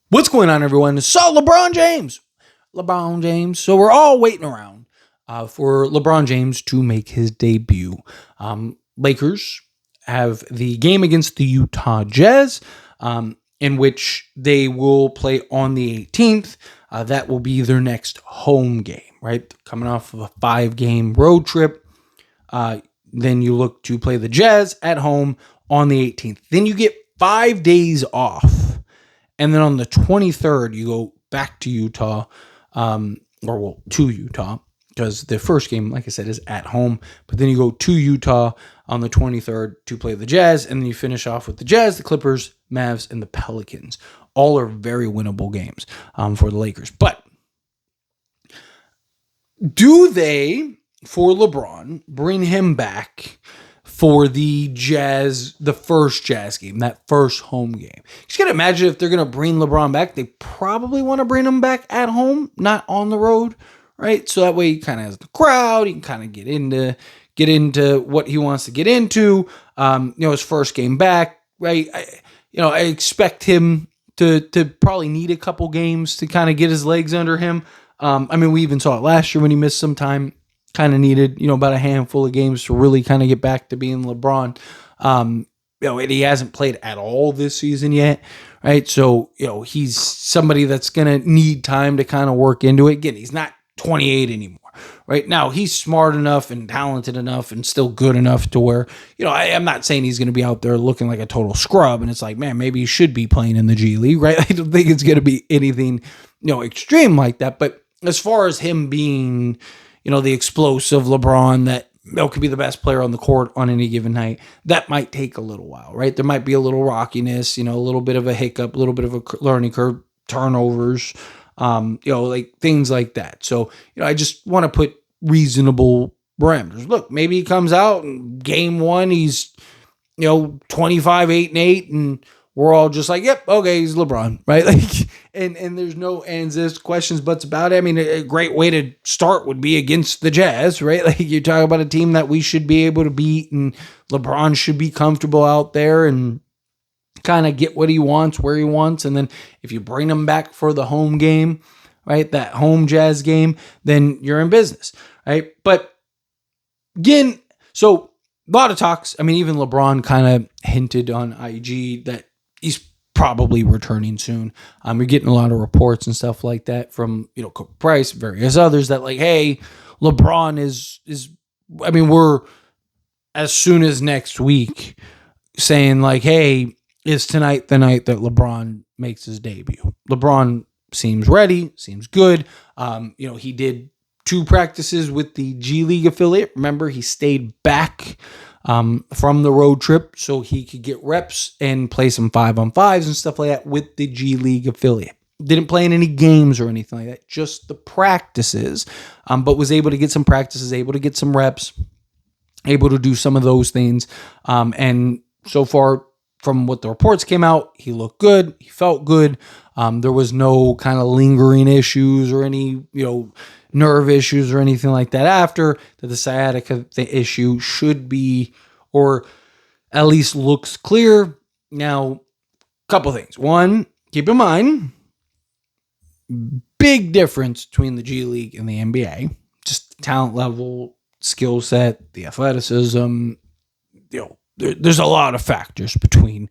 What's going on, everyone? So LeBron James. So we're all waiting around for LeBron James to make his debut. Lakers have the game against the Utah Jazz, in which they will play on the 18th. That will be their next home game, right? Coming off of a 5-game road trip. Then you look to play the Jazz at home on the 18th. Then you get 5 days off. And then on the 23rd, you go back to Utah, to Utah, because the first game, like I said, is at home. But then you go to Utah on the 23rd to play the Jazz, and then you finish off with the Jazz, the Clippers, Mavs, and the Pelicans. All are very winnable games for the Lakers. But do they, for LeBron, bring him back for the Jazz, the first Jazz game, that first home game? You just got to imagine if they're going to bring LeBron back, they probably want to bring him back at home, not on the road, right? So that way he kind of has the crowd, he can kind of get into what he wants to get into. His first game back, right? I expect him to probably need a couple games to kind of get his legs under him. We even saw it last year when he missed some time. Kind of needed, about a handful of games to really kind of get back to being LeBron. And he hasn't played at all this season yet, right? So, he's somebody that's going to need time to kind of work into it. Again, he's not 28 anymore, right? Now, he's smart enough and talented enough and still good enough to where, I'm not saying he's going to be out there looking like a total scrub. And it's like, man, maybe he should be playing in the G League, right? I don't think it's going to be anything, extreme like that. But as far as him being, the explosive LeBron that could be the best player on the court on any given night, that might take a little while, right? There might be a little rockiness, a little bit of a hiccup, a little bit of a learning curve, turnovers, like things like that. So, I just want to put reasonable parameters. Look, maybe he comes out and game one, he's, 25, 8-8, and we're all just like, yep, okay, he's LeBron, right? Like, and there's no ands, ifs, questions, buts about it. I mean, a great way to start would be against the Jazz, right? Like, you're talking about a team that we should be able to beat, and LeBron should be comfortable out there and kind of get what he wants, where he wants. And then if you bring him back for the home game, right, that home Jazz game, then you're in business, right? But again, so a lot of talks. I mean, even LeBron kind of hinted on IG that he's probably returning soon. You're getting a lot of reports and stuff like that from, Kobe Price, various others that like, hey, LeBron is, we're as soon as next week saying like, hey, is tonight the night that LeBron makes his debut? LeBron seems ready, seems good. He did 2 practices with the G League affiliate. Remember, he stayed back from the road trip so he could get reps and play some 5-on-5s and stuff like that with the G League affiliate. Didn't play in any games or anything like that, just the practices, but was able to get some practices, able to get some reps, able to do some of those things. And so far, from what the reports came out, he looked good. He felt good. There was no kind of lingering issues or any, nerve issues or anything like that after that. The sciatica issue should be, or at least looks clear. Now, a couple things. One, keep in mind, big difference between the G League and the NBA. Just talent level, skill set, the athleticism. There's a lot of factors between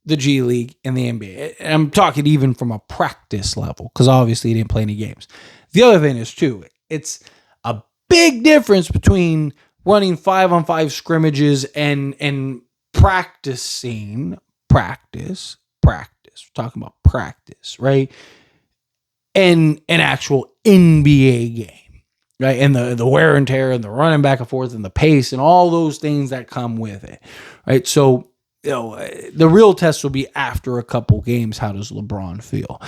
the G League and the NBA. And I'm talking even from a practice level, because obviously he didn't play any games. The other thing is, too, it's a big difference between running 5-on-5 scrimmages and practicing, practice, we're talking about practice, right? And an actual NBA game, right? And the wear and tear and the running back and forth and the pace and all those things that come with it, right? So, the real test will be after a couple games. How does LeBron feel?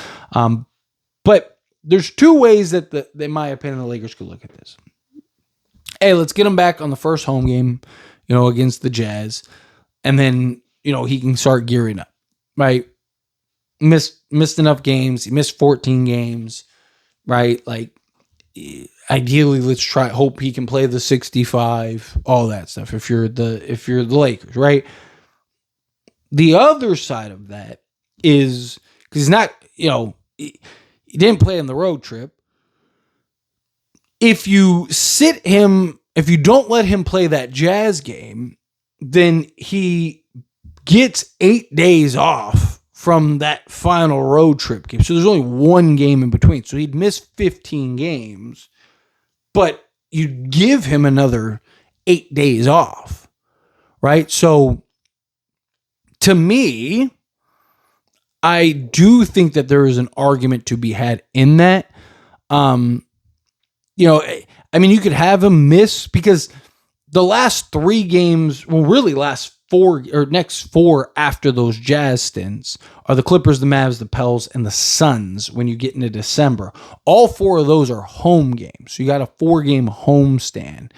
But there's 2 ways that, in my opinion, the Lakers could look at this. Hey, let's get him back on the first home game, against the Jazz. And then, he can start gearing up, right? Missed enough games. He missed 14 games, right? Like, ideally, let's hope he can play the 65, all that stuff. If you're the Lakers, right? The other side of that is, because he didn't play in the road trip. If you if you don't let him play that Jazz game, then he gets 8 days off from that final road trip game. So there's only one game in between. So he'd miss 15 games, but you'd give him another 8 days off, right? So to me, I do think that there is an argument to be had in that. You could have him miss because the last 3 games, well, really last 4 or next 4 after those Jazz stints are the Clippers, the Mavs, the Pels, and the Suns when you get into December. All 4 of those are home games. So you got a 4-game homestand.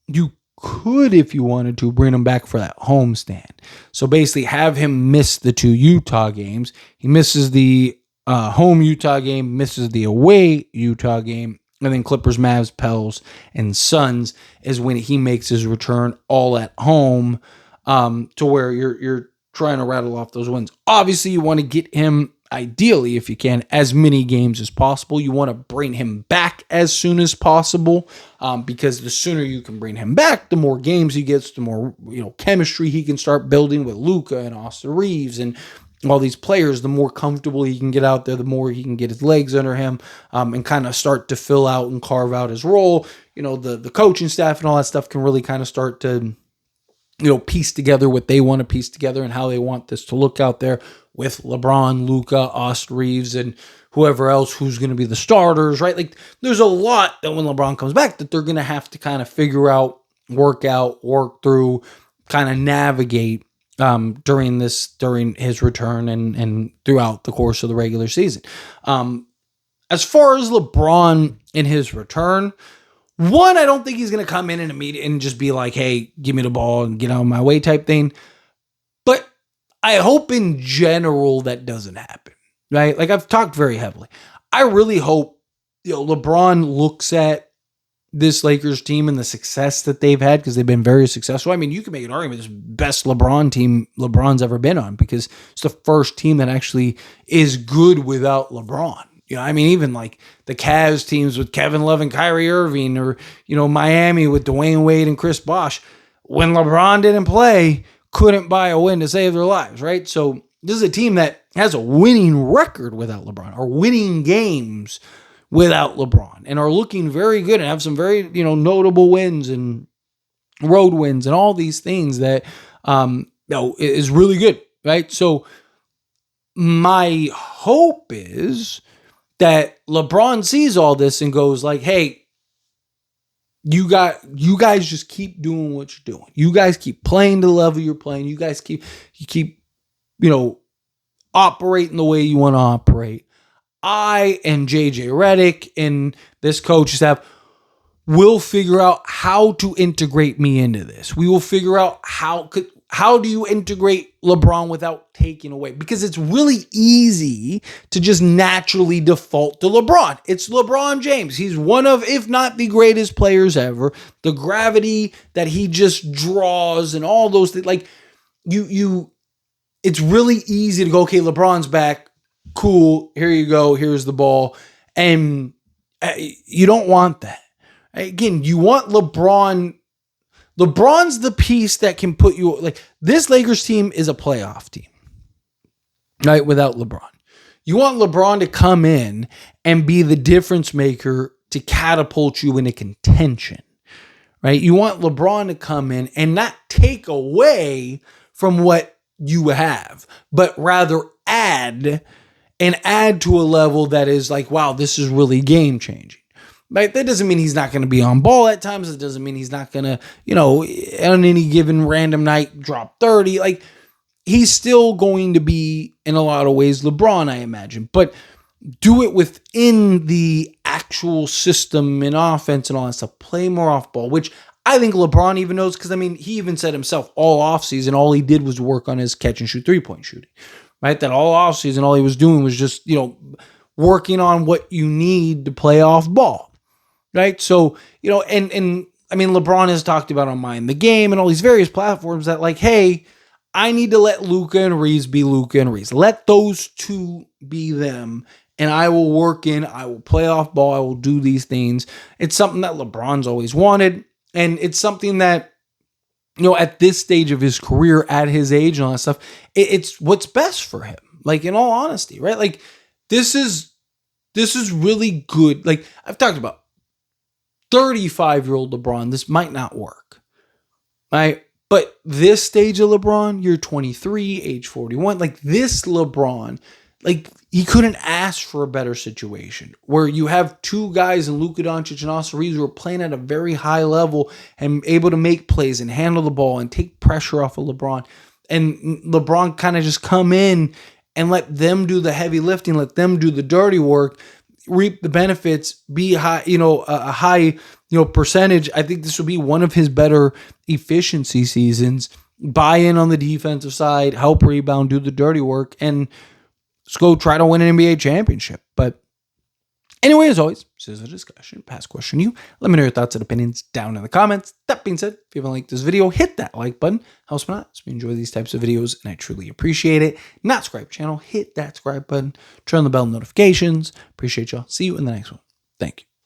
You could, if you wanted to, bring him back for that homestand. So basically have him miss the 2 Utah games. He misses the home Utah game, misses the away Utah game, and then Clippers, Mavs, Pels, and Suns is when he makes his return all at home, to where you're trying to rattle off those wins. Obviously, you want to get him, ideally, if you can, as many games as possible. You want to bring him back as soon as possible, because the sooner you can bring him back, the more games he gets, the more chemistry he can start building with Luka and Austin Reeves and all these players. The more comfortable he can get out there, the more he can get his legs under him, and kind of start to fill out and carve out his role. The coaching staff and all that stuff can really kind of start to piece together what they want to piece together and how they want this to look out there with LeBron, Luka, Austin Reeves, and whoever else who's going to be the starters, right? Like, there's a lot that when LeBron comes back that they're going to have to kind of figure out, work through, kind of navigate during his return and throughout the course of the regular season. As far as LeBron in his return, one, I don't think he's going to come in immediately and just be like, hey, give me the ball and get out of my way type thing. But I hope in general that doesn't happen, right? Like, I've talked very heavily. I really hope LeBron looks at this Lakers team and the success that they've had, because they've been very successful. I mean, you can make an argument this is the best LeBron team LeBron's ever been on, because it's the first team that actually is good without LeBron. Even like the Cavs teams with Kevin Love and Kyrie Irving, or, Miami with Dwayne Wade and Chris Bosh, when LeBron didn't play, couldn't buy a win to save their lives, right? So this is a team that has a winning record without LeBron, or winning games without LeBron, and are looking very good and have some very, notable wins and road wins and all these things that, is really good, right? So my hope is that LeBron sees all this and goes like, hey, you guys just keep doing what you're doing. You guys keep playing the level you're playing. You guys keep operating the way you want to operate. I and JJ Redick and this coach staff will figure out how to integrate me into this. We will figure out how do you integrate LeBron without taking away? Because it's really easy to just naturally default to LeBron. It's LeBron James. He's one of, if not the greatest players ever. The gravity that he just draws and all those things. Like, it's really easy to go, okay, LeBron's back. Cool. Here you go. Here's the ball. And you don't want that. Again, you want LeBron. LeBron's the piece that can put you, like, this Lakers team is a playoff team, right? Without LeBron. You want LeBron to come in and be the difference maker to catapult you into contention, right? You want LeBron to come in and not take away from what you have, but rather add to a level that is like, wow, this is really game changing. Right? That doesn't mean he's not going to be on ball at times. It doesn't mean he's not going to, on any given random night, drop 30. Like, he's still going to be, in a lot of ways, LeBron, I imagine. But do it within the actual system and offense and all that stuff. Play more off ball, which I think LeBron even knows, because, he even said himself all offseason, all he did was work on his catch and shoot 3-point shooting. Right? That all offseason, all he was doing was just, working on what you need to play off ball. Right. So, LeBron has talked about on Mind the Game and all these various platforms that, like, hey, I need to let Luka and Reeves be Luka and Reeves. Let those two be them. And I will I will play off ball. I will do these things. It's something that LeBron's always wanted. And it's something that, at this stage of his career, at his age and all that stuff, it's what's best for him. Like, in all honesty, right? Like, this is really good. Like, I've talked about 35-year-old LeBron, this might not work. Right? But this stage of LeBron, you're 23, age 41, like this LeBron, like he couldn't ask for a better situation where you have two guys in Luka Doncic and Austin Reeves who are playing at a very high level and able to make plays and handle the ball and take pressure off of LeBron. And LeBron kind of just come in and let them do the heavy lifting, let them do the dirty work, reap the benefits, be high, a high, percentage. I think this will be one of his better efficiency seasons. Buy in on the defensive side, help rebound, do the dirty work, and let's go try to win an NBA championship. But anyway, as always, this is a discussion. Past question you. Let me know your thoughts and opinions down in the comments. That being said, if you haven't liked this video, hit that like button. Helps me out. So we enjoy these types of videos, and I truly appreciate it. Not subscribe channel, hit that subscribe button. Turn on the bell notifications. Appreciate y'all. See you in the next one. Thank you.